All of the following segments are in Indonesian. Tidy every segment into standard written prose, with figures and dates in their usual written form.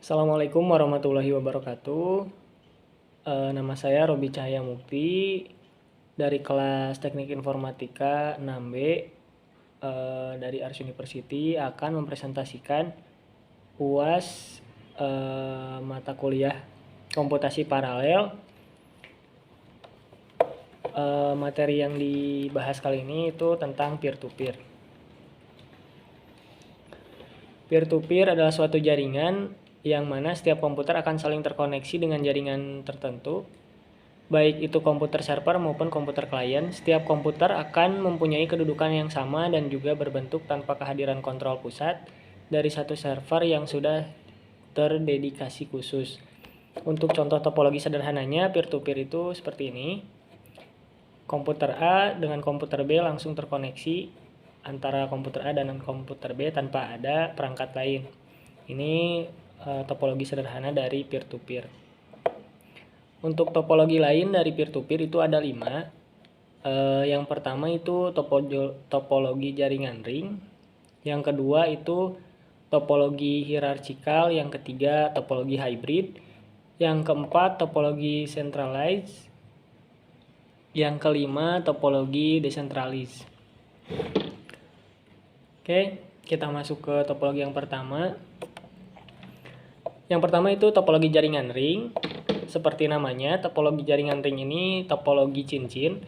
Assalamualaikum warahmatullahi wabarakatuh. Nama saya Robi Cahaya Mukti dari kelas Teknik Informatika 6B dari Ars University akan mempresentasikan UAS mata kuliah komputasi paralel. Materi yang dibahas kali ini itu tentang peer-to-peer. Peer-to-peer adalah suatu jaringan yang mana setiap komputer akan saling terkoneksi dengan jaringan tertentu, baik itu komputer server maupun komputer klien. Setiap komputer akan mempunyai kedudukan yang sama dan juga berbentuk tanpa kehadiran kontrol pusat dari satu server yang sudah terdedikasi khusus. Untuk contoh topologi sederhananya, peer-to-peer itu seperti ini. Komputer A dengan komputer B langsung terkoneksi antara komputer A dan komputer B tanpa ada perangkat lain. Ini topologi sederhana dari peer-to-peer. Untuk topologi lain dari peer-to-peer itu ada 5. Yang pertama itu topologi jaringan ring. Yang kedua itu topologi hierarchikal. Yang ketiga topologi hybrid. Yang keempat topologi centralized. Yang kelima topologi decentralized. Oke, kita masuk ke topologi yang pertama. Yang pertama itu topologi jaringan ring. Seperti namanya, topologi jaringan ring ini topologi cincin.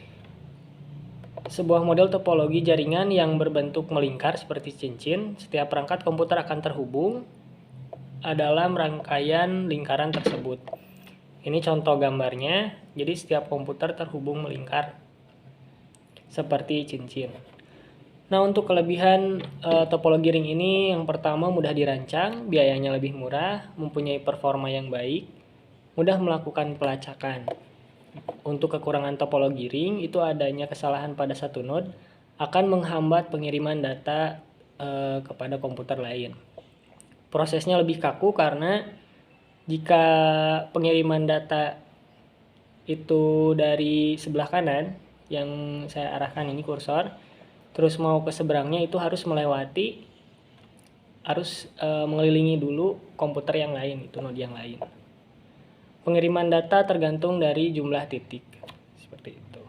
Sebuah model topologi jaringan yang berbentuk melingkar seperti cincin. Setiap perangkat komputer akan terhubung dalam rangkaian lingkaran tersebut. Ini contoh gambarnya. Jadi setiap komputer terhubung melingkar seperti cincin. Nah, untuk kelebihan topologi ring ini, yang pertama mudah dirancang, biayanya lebih murah, mempunyai performa yang baik, mudah melakukan pelacakan. Untuk kekurangan topologi ring itu adanya kesalahan pada satu node akan menghambat pengiriman data kepada komputer lain. Prosesnya lebih kaku karena jika pengiriman data itu dari sebelah kanan yang saya arahkan ini kursor, terus mau ke seberangnya itu harus mengelilingi dulu komputer yang lain, itu node yang lain. Pengiriman data tergantung dari jumlah titik, seperti itu.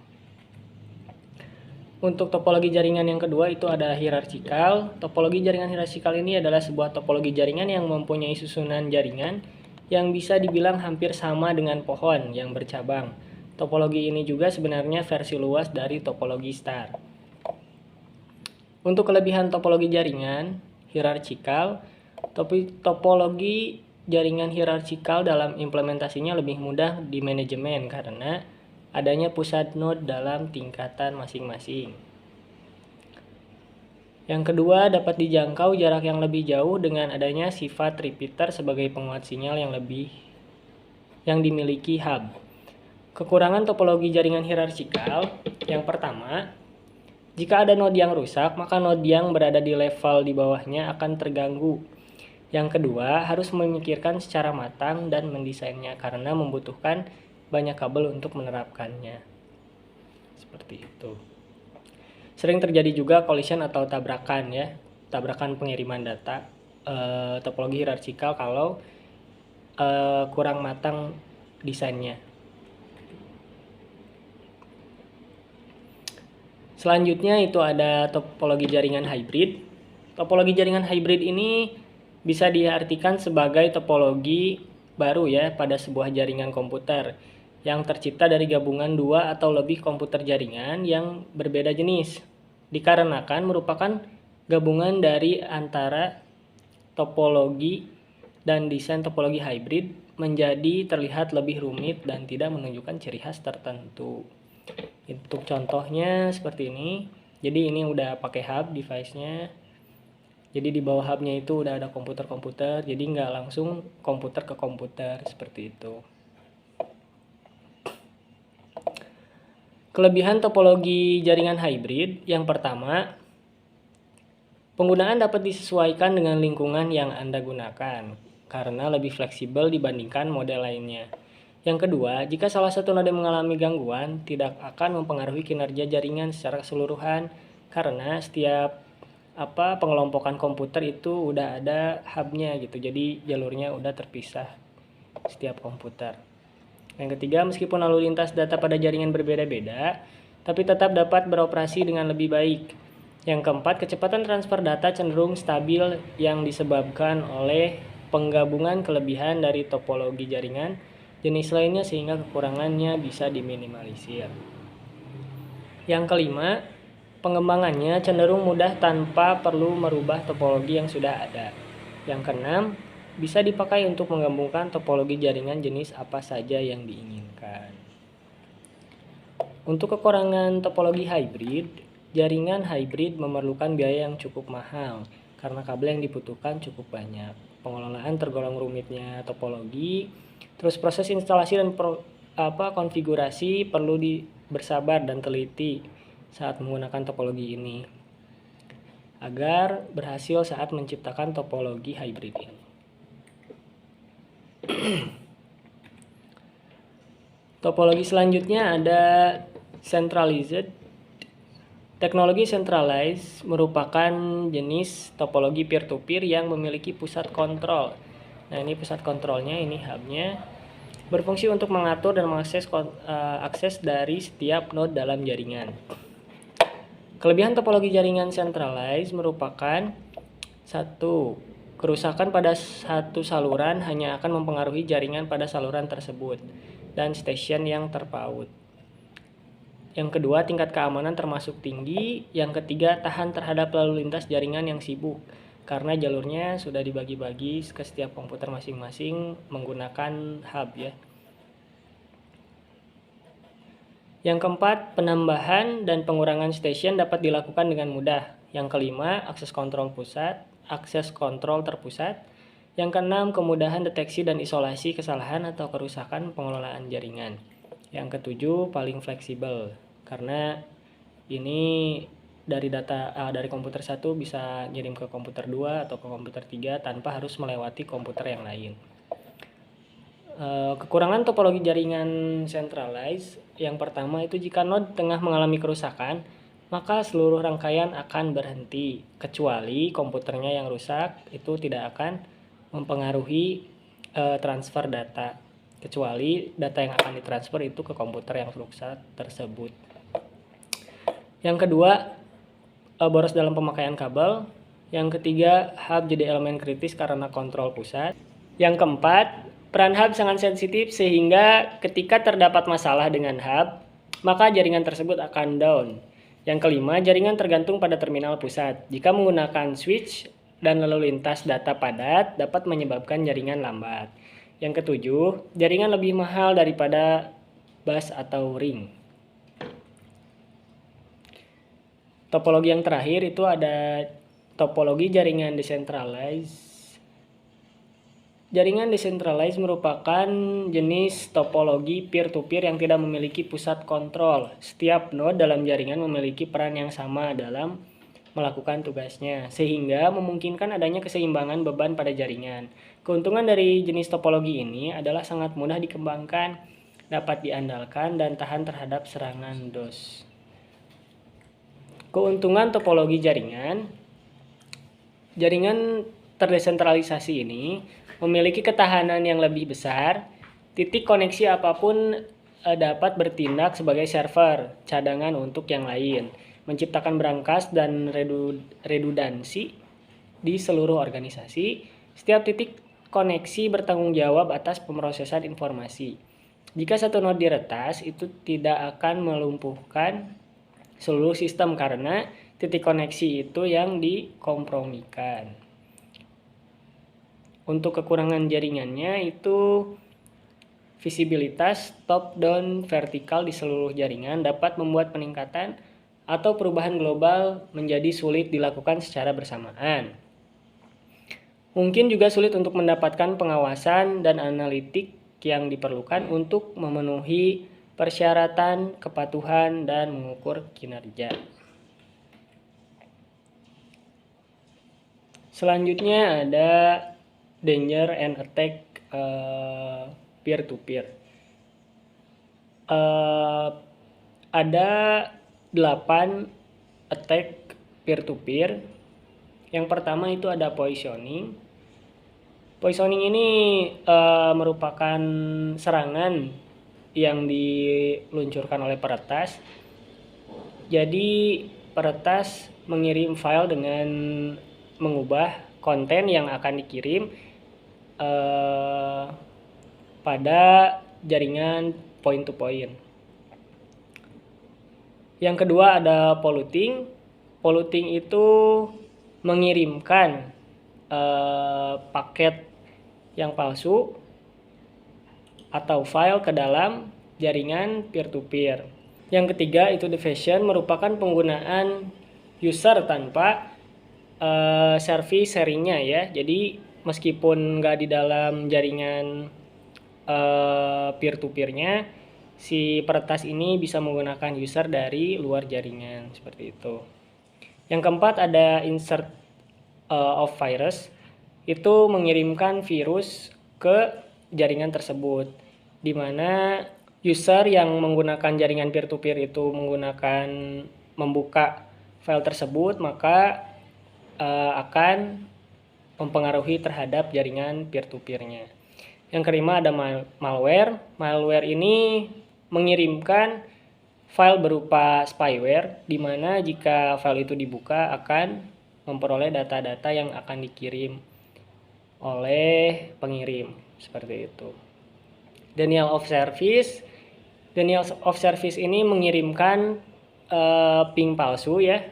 Untuk topologi jaringan yang kedua itu ada hierarchikal. Topologi jaringan hierarchikal ini adalah sebuah topologi jaringan yang mempunyai susunan jaringan yang bisa dibilang hampir sama dengan pohon yang bercabang. Topologi ini juga sebenarnya versi luas dari topologi star. Untuk kelebihan topologi jaringan hierarchikal, topologi jaringan hierarchikal dalam implementasinya lebih mudah di manajemen karena adanya pusat node dalam tingkatan masing-masing. Yang kedua, dapat dijangkau jarak yang lebih jauh dengan adanya sifat repeater sebagai penguat sinyal yang dimiliki hub. Kekurangan topologi jaringan hierarchikal, yang pertama, jika ada node yang rusak, maka node yang berada di level di bawahnya akan terganggu. Yang kedua, harus memikirkan secara matang dan mendesainnya karena membutuhkan banyak kabel untuk menerapkannya. Seperti itu. Sering terjadi juga collision atau tabrakan ya, tabrakan pengiriman data topologi hierarchikal kalau kurang matang desainnya. Selanjutnya itu ada topologi jaringan hybrid. Topologi jaringan hybrid ini bisa diartikan sebagai topologi baru ya pada sebuah jaringan komputer yang tercipta dari gabungan dua atau lebih komputer jaringan yang berbeda jenis. Dikarenakan merupakan gabungan dari antara topologi dan desain topologi hybrid menjadi terlihat lebih rumit dan tidak menunjukkan ciri khas tertentu. Untuk contohnya seperti ini. Jadi ini udah pakai hub device-nya. Jadi di bawah hubnya itu udah ada komputer-komputer. Jadi nggak langsung komputer ke komputer seperti itu. Kelebihan topologi jaringan hybrid yang pertama, penggunaan dapat disesuaikan dengan lingkungan yang Anda gunakan karena lebih fleksibel dibandingkan model lainnya. Yang kedua, jika salah satu node mengalami gangguan, tidak akan mempengaruhi kinerja jaringan secara keseluruhan karena setiap pengelompokan komputer itu udah ada hubnya gitu, jadi jalurnya udah terpisah setiap komputer. Yang ketiga, meskipun lalu lintas data pada jaringan berbeda-beda, tapi tetap dapat beroperasi dengan lebih baik. Yang keempat, kecepatan transfer data cenderung stabil yang disebabkan oleh penggabungan kelebihan dari topologi jaringan jenis lainnya sehingga kekurangannya bisa diminimalisir. Yang kelima, pengembangannya cenderung mudah tanpa perlu merubah topologi yang sudah ada. Yang keenam, bisa dipakai untuk menggabungkan topologi jaringan jenis apa saja yang diinginkan. Untuk kekurangan topologi hybrid, jaringan hybrid memerlukan biaya yang cukup mahal karena kabel yang dibutuhkan cukup banyak. Pengelolaan tergolong rumitnya topologi, terus proses instalasi dan konfigurasi perlu bersabar dan teliti saat menggunakan topologi ini agar berhasil saat menciptakan topologi hybrid ini. Topologi selanjutnya ada centralized. Teknologi centralized merupakan jenis topologi peer-to-peer yang memiliki pusat kontrol. Nah, ini pusat kontrolnya, ini hubnya, berfungsi untuk mengatur dan mengakses akses dari setiap node dalam jaringan. Kelebihan topologi jaringan centralized merupakan satu, kerusakan pada satu saluran hanya akan mempengaruhi jaringan pada saluran tersebut dan stasiun yang terpaut. Yang kedua, tingkat keamanan termasuk tinggi. Yang ketiga, tahan terhadap lalu lintas jaringan yang sibuk karena jalurnya sudah dibagi-bagi ke setiap komputer masing-masing menggunakan hub ya. Yang keempat, penambahan dan pengurangan stasiun dapat dilakukan dengan mudah. Yang kelima, akses kontrol terpusat. Yang keenam, kemudahan deteksi dan isolasi kesalahan atau kerusakan pengelolaan jaringan. Yang ketujuh, paling fleksibel karena ini dari data dari komputer 1 bisa ngirim ke komputer 2 atau ke komputer 3 tanpa harus melewati komputer yang lain. Kekurangan topologi jaringan centralized, yang pertama itu jika node tengah mengalami kerusakan, maka seluruh rangkaian akan berhenti, kecuali komputernya yang rusak itu tidak akan mempengaruhi transfer data, kecuali data yang akan ditransfer itu ke komputer yang rusak tersebut. Yang kedua, boros dalam pemakaian kabel. Yang ketiga, hub jadi elemen kritis karena kontrol pusat. Yang keempat, peran hub sangat sensitif sehingga ketika terdapat masalah dengan hub, maka jaringan tersebut akan down. Yang kelima, jaringan tergantung pada terminal pusat. Jika menggunakan switch dan lalu lintas data padat, dapat menyebabkan jaringan lambat. Yang ketujuh, jaringan lebih mahal daripada bus atau ring. Topologi yang terakhir itu ada topologi jaringan decentralized. Jaringan decentralized merupakan jenis topologi peer-to-peer yang tidak memiliki pusat kontrol. Setiap node dalam jaringan memiliki peran yang sama dalam melakukan tugasnya, sehingga memungkinkan adanya keseimbangan beban pada jaringan. Keuntungan dari jenis topologi ini adalah sangat mudah dikembangkan, dapat diandalkan, dan tahan terhadap serangan DOS. Keuntungan topologi jaringan terdesentralisasi ini memiliki ketahanan yang lebih besar. Titik koneksi apapun dapat bertindak sebagai server cadangan untuk yang lain, menciptakan brankas dan redundansi di seluruh organisasi. Setiap titik koneksi bertanggung jawab atas pemrosesan informasi. Jika satu node diretas, itu tidak akan melumpuhkan seluruh sistem karena titik koneksi itu yang dikompromikan. Untuk kekurangan jaringannya itu visibilitas top down vertikal di seluruh jaringan dapat membuat peningkatan atau perubahan global menjadi sulit dilakukan secara bersamaan. Mungkin juga sulit untuk mendapatkan pengawasan dan analitik yang diperlukan untuk memenuhi persyaratan kepatuhan dan mengukur kinerja. Selanjutnya ada danger and attack peer-to-peer. Ada 8 attack peer-to-peer. Yang pertama itu ada poisoning. Poisoning ini merupakan serangan yang diluncurkan oleh peretas. Jadi peretas mengirim file dengan mengubah konten yang akan dikirim pada jaringan point to point. Yang kedua ada polluting. Polluting itu mengirimkan paket yang palsu atau file ke dalam jaringan peer-to-peer. Yang ketiga itu diversion, merupakan penggunaan user tanpa service sharingnya ya. Jadi meskipun nggak di dalam jaringan peer-to-peernya, si peretas ini bisa menggunakan user dari luar jaringan seperti itu. Yang keempat ada insert of virus, itu mengirimkan virus ke jaringan tersebut, di mana user yang menggunakan jaringan peer-to-peer itu membuka file tersebut, maka akan mempengaruhi terhadap jaringan peer-to-peernya. Yang kelima ada malware. Malware ini mengirimkan file berupa spyware, di mana jika file itu dibuka akan memperoleh data-data yang akan dikirim oleh pengirim, seperti itu. Denial of service. Denial of service ini mengirimkan ping palsu ya,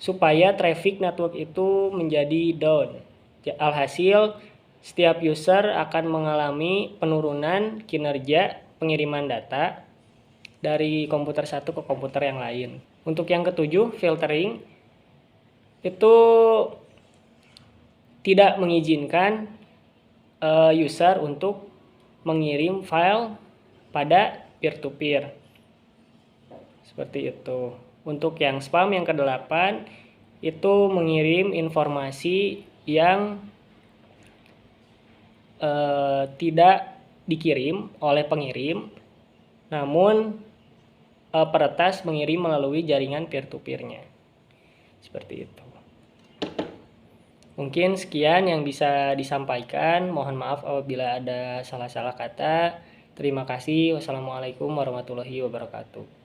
supaya traffic network itu menjadi down. Alhasil setiap user akan mengalami penurunan kinerja pengiriman data dari komputer satu ke komputer yang lain. Untuk yang ketujuh, filtering, itu tidak mengizinkan user untuk mengirim file pada peer-to-peer. Seperti itu. Untuk yang spam yang ke-8, itu mengirim informasi yang tidak dikirim oleh pengirim, namun peretas mengirim melalui jaringan peer-to-peernya. Seperti itu. Mungkin sekian yang bisa disampaikan. Mohon maaf apabila ada salah-salah kata. Terima kasih. Wassalamualaikum warahmatullahi wabarakatuh.